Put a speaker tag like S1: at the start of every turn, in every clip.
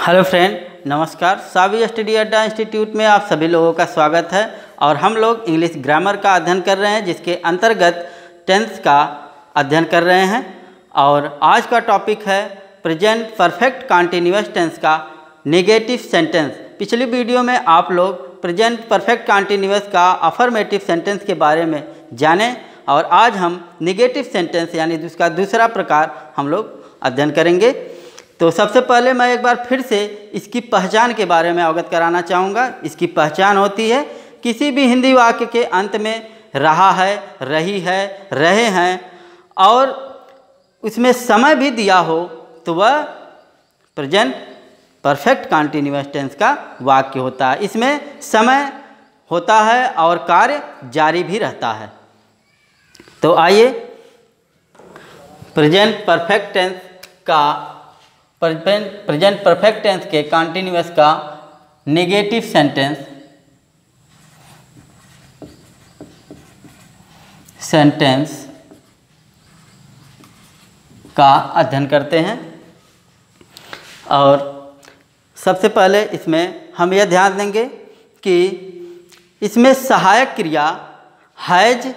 S1: Hello friend, नमस्कार। सावी study अड्डा institute में आप सभी लोगों का स्वागत है। और हम लोग इंग्लिश ग्रामर का अध्ययन कर रहे हैं, जिसके अंतर्गत टेंस का अध्ययन कर रहे हैं। और आज का टॉपिक है प्रेजेंट परफेक्ट कंटिन्यूअस टेंस का नेगेटिव सेंटेंस। पिछली वीडियो में आप लोग प्रेजेंट परफेक्ट कंटिन्यूअस का अफर्मेटिव सेंटेंस के बारे में जाने, और आज हम नेगेटिव सेंटेंस यानी उसका दूसरा प्रकार हम लोग अध्ययन करेंगे। तो सबसे पहले मैं एक बार फिर से इसकी पहचान के बारे में अवगत कराना चाहूँगा। इसकी पहचान होती है किसी भी हिंदी वाक्य के अंत में रहा है, रही है, रहे हैं और उसमें समय भी दिया हो तो वह प्रेजेंट परफेक्ट कंटिन्यूअस टेंस का वाक्य होता है। इसमें समय होता है और कार्य जारी भी रहता है। तो आइए प्रेजेंट परफेक्ट टेंस के कंटिन्यूअस का नेगेटिव सेंटेंस का अध्ययन करते हैं। और सबसे पहले इसमें हम यह ध्यान देंगे कि इसमें सहायक क्रिया हैज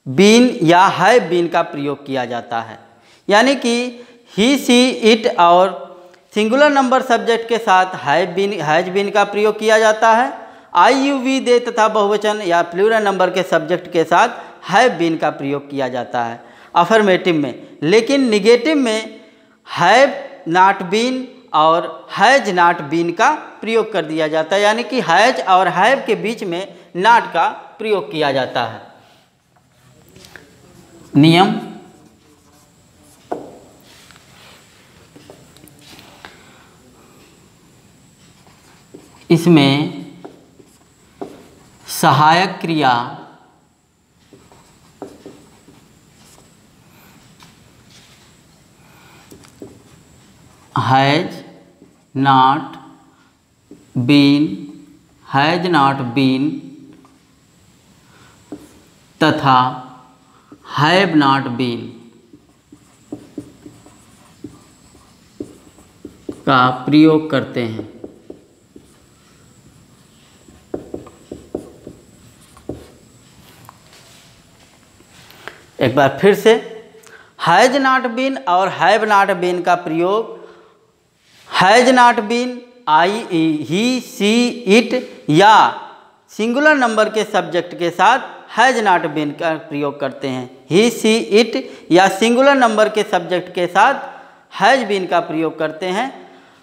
S1: बीन या हैव बीन का प्रयोग किया जाता है, यानी कि ही सी इट और सिंगुलर नंबर सब्जेक्ट के साथ हैज बीन का प्रयोग किया जाता है। आई यू वी दे तथा बहुवचन या प्लूरल नंबर के सब्जेक्ट के साथ हैव बीन का प्रयोग किया जाता है अफर्मेटिव में। लेकिन निगेटिव में हैव नॉट बीन और हैज नॉट बीन का प्रयोग कर दिया जाता है, यानी कि हैज और हैव के बीच में नॉट का प्रयोग किया जाता है। नियम इसमें सहायक क्रिया हैज नॉट बीन तथा हैव नॉट बीन का प्रयोग करते हैं। एक बार फिर से, हैज नॉट बीन और हैव नॉट बीन का प्रयोग has not been I he she it या सिंगुलर नंबर के सब्जेक्ट के साथ हैज नॉट बीन का प्रयोग करते हैं। ही सी इट या सिंगुलर नंबर के सब्जेक्ट के साथ हैज बीन का प्रयोग करते हैं।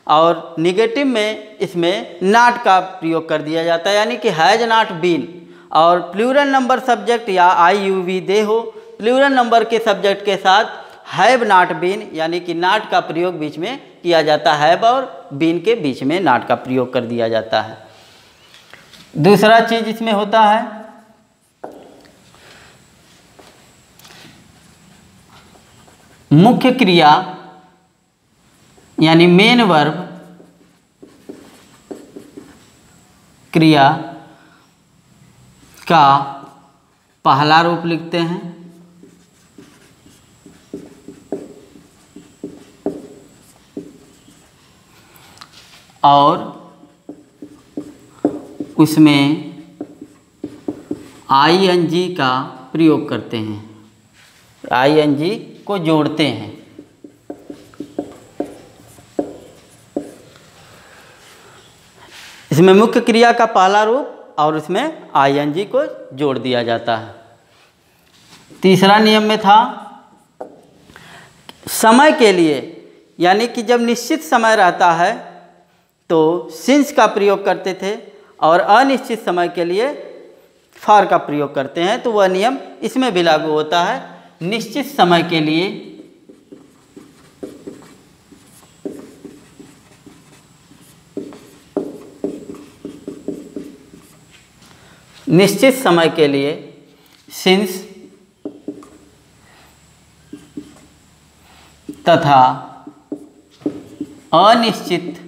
S1: और निगेटिव में इसमें नॉट का प्रयोग कर दिया जाता है, यानी कि हैज नॉट बीन और प्लूरल नंबर सब्जेक्ट या आई यू वी दे हो, प्लूरल नंबर के सब्जेक्ट के साथ हैव नॉट बीन यानी कि नॉट का प्रयोग बीच में किया जाता है। हैव और बीन के बीच में नॉट का प्रयोग कर दिया जाता है। दूसरा चीज इसमें होता है मुख्य क्रिया यानी मेन वर्ब क्रिया का पहला रूप लिखते हैं और उसमें आईएनजी का प्रयोग करते हैं, आईएनजी को जोड़ते हैं। इसमें मुख्य क्रिया का पहला रूप और उसमें आईएनजी को जोड़ दिया जाता है। तीसरा नियम में था समय के लिए, यानी कि जब निश्चित समय रहता है तो सिंस का प्रयोग करते थे और अनिश्चित समय के लिए फॉर का प्रयोग करते हैं। तो वह नियम इसमें भी लागू होता है। निश्चित समय के लिए सिंस तथा अनिश्चित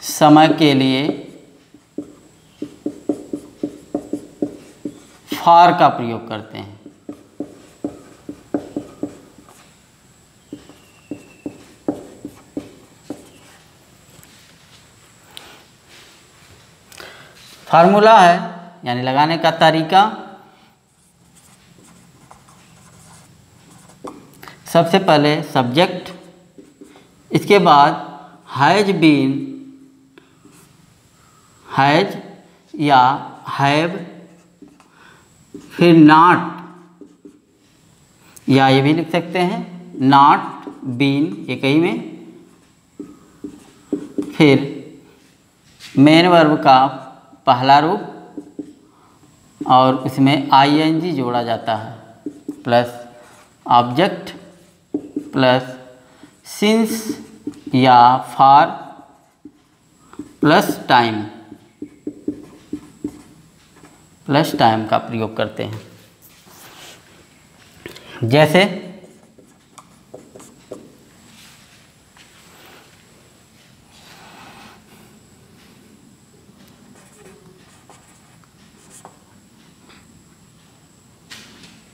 S1: समय के लिए फॉर का प्रयोग करते हैं। फार्मूला है यानी लगाने का तरीका। सबसे पहले सब्जेक्ट, इसके बाद हैज बीन, हैज या हैव, फिर नॉट या ये भी लिख सकते हैं नॉट बीन एक ही में, फिर मेन वर्ब का पहला रूप और उसमें आईएनजी जोड़ा जाता है, प्लस ऑब्जेक्ट प्लस सिंस या फॉर प्लस टाइम का प्रयोग करते हैं। जैसे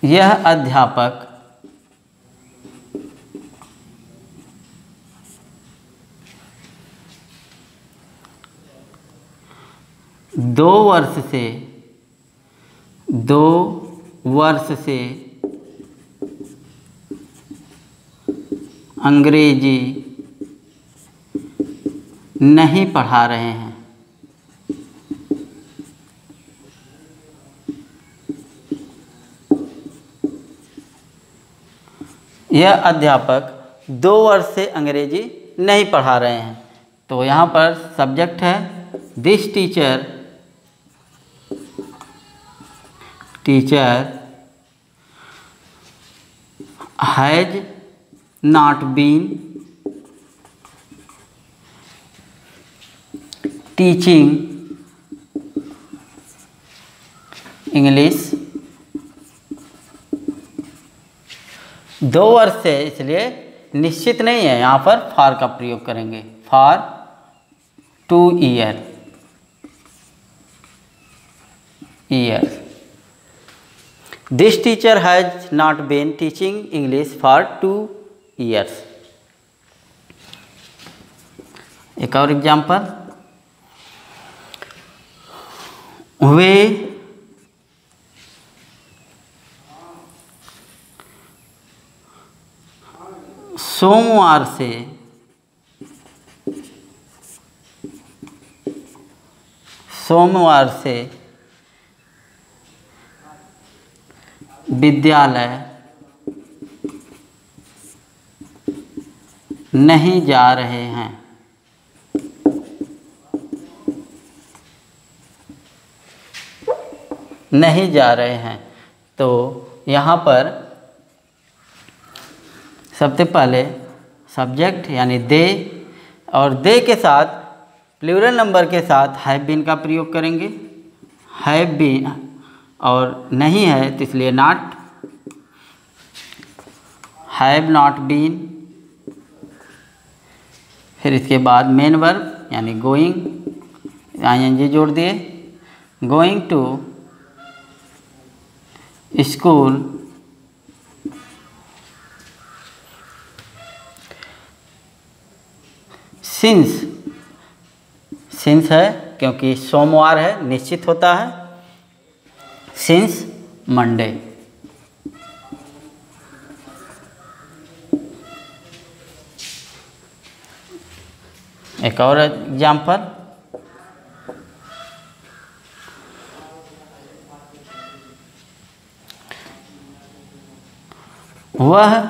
S1: यह अध्यापक दो वर्ष से अंग्रेजी नहीं पढ़ा रहे हैं। यह अध्यापक 2 वर्ष से अंग्रेजी नहीं पढ़ा रहे हैं। तो यहाँ पर सब्जेक्ट है this teacher has not been teaching English 2 वर्ष से, इसलिए निश्चित नहीं है, यहाँ पर फॉर का प्रयोग करेंगे, for 2 year. This teacher has not been teaching English for 2 years. एक और एग्जाम्पल, वे सोमवार से विद्यालय नहीं जा रहे हैं। तो यहाँ पर सबसे पहले सब्जेक्ट यानी दे, और दे के साथ प्लूरल नंबर के साथ हैव बीन का प्रयोग करेंगे। हैव बीन और नहीं है तो इसलिए नॉट, हैव नॉट बीन। फिर इसके बाद मेन वर्ब यानी गोइंग, आईएनजी जोड़ दिए, गोइंग टू स्कूल सिंस है क्योंकि सोमवार है, निश्चित होता है, सिंस मंडे। एक और एग्जाम्पल, वह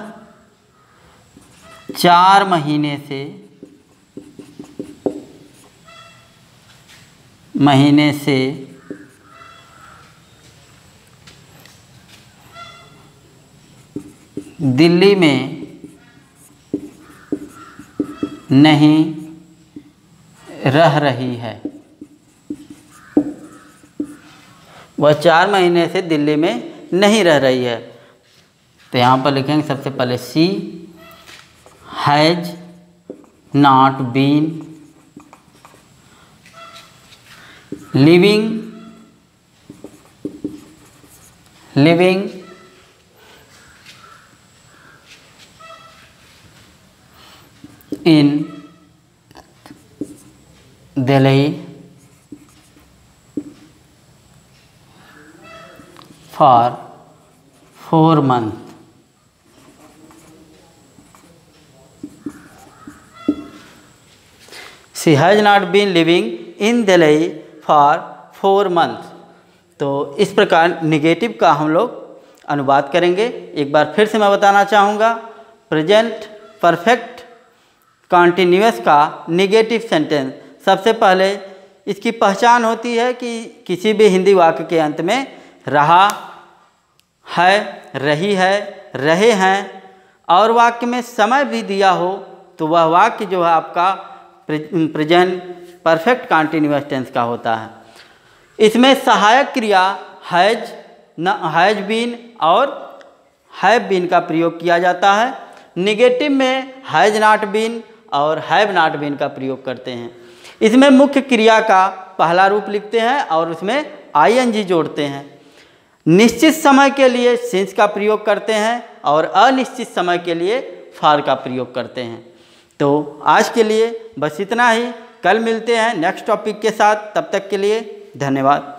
S1: 4 महीने से दिल्ली में नहीं रह रही है। वह 4 महीने से दिल्ली में नहीं रह रही है। तो यहाँ पर लिखेंगे सबसे पहले she has not been living living in Delhi for 4 months। She has not been living in Delhi for 4 months। तो इस प्रकार निगेटिव का हम लोग अनुवाद करेंगे। एक बार फिर से मैं बताना चाहूँगा, प्रेजेंट परफेक्ट कॉन्टिन्यूअस का निगेटिव सेंटेंस सबसे पहले इसकी पहचान होती है कि किसी भी हिंदी वाक्य के अंत में रहा है, रही है, रहे हैं और वाक्य में समय भी दिया हो तो वह वाक्य जो है आपका प्रेजेंट परफेक्ट कॉन्टिन्यूअस टेंस का होता है। इसमें सहायक क्रिया हैज बीन और हैव बीन का प्रयोग किया जाता है। निगेटिव में हैज नॉट बीन और हैव नॉट बीन का प्रयोग करते हैं। इसमें मुख्य क्रिया का पहला रूप लिखते हैं और उसमें आईएनजी जोड़ते हैं। निश्चित समय के लिए सिंस का प्रयोग करते हैं और अनिश्चित समय के लिए फॉर का प्रयोग करते हैं। तो आज के लिए बस इतना ही। कल मिलते हैं नेक्स्ट टॉपिक के साथ। तब तक के लिए धन्यवाद।